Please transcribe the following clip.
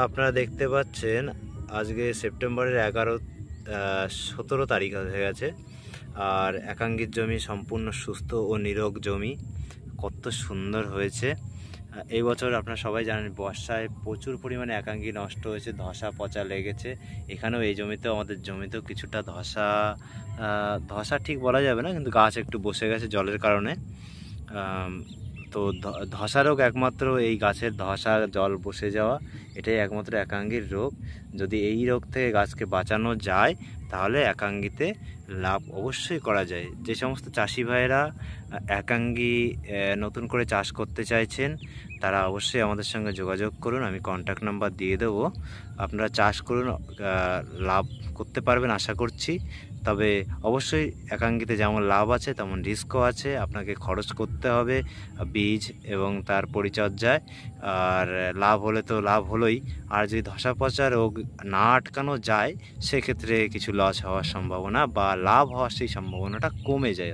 আপনারা দেখতে পাচ্ছেন আজকে সেপ্টেম্বরের 17 তারিখ হয়ে গেছে। আর একাঙ্গির জমি সম্পূর্ণ সুস্থ ও নিরোগ জমি, কত সুন্দর হয়েছে। এই বছর আপনারা সবাই জানেন বর্ষায় প্রচুর পরিমাণে একাঙ্গি নষ্ট হয়েছে, ধসা পচা লেগেছে। এখানেও এই জমিতেও আমাদের জমিতেও কিছুটা ধসা ঠিক বলা যাবে না, কিন্তু গাছ একটু বসে গেছে জলের কারণে। তো ধসা রোগ একমাত্র এই গাছের ধসা, জল বসে যাওয়া, এটাই একমাত্র একাঙ্গির রোগ। যদি এই রোগ থেকে গাছকে বাঁচানো যায় তাহলে একাঙ্গিতে লাভ অবশ্যই করা যায়। যে সমস্ত চাষি ভাইয়েরা একাঙ্গি নতুন করে চাষ করতে চাইছেন তারা অবশ্যই আমাদের সঙ্গে যোগাযোগ করুন, আমি কন্ট্যাক্ট নাম্বার দিয়ে দেবো। আপনারা চাষ করুন, লাভ করতে পারবেন আশা করছি। তবে অবশ্যই একাঙ্গিতে যেমন লাভ আছে তেমন রিস্কও আছে, আপনাকে খরচ করতে হবে বীজ এবং তার পরিচর্যায়। আর লাভ হলে তো লাভ হলোই, আর যদি ধসা পচা রোগ না আটকানো যায় সেক্ষেত্রে কিছু লস হওয়ার সম্ভাবনা বা লাভ হওয়ার সেই সম্ভাবনাটা কমে যায়।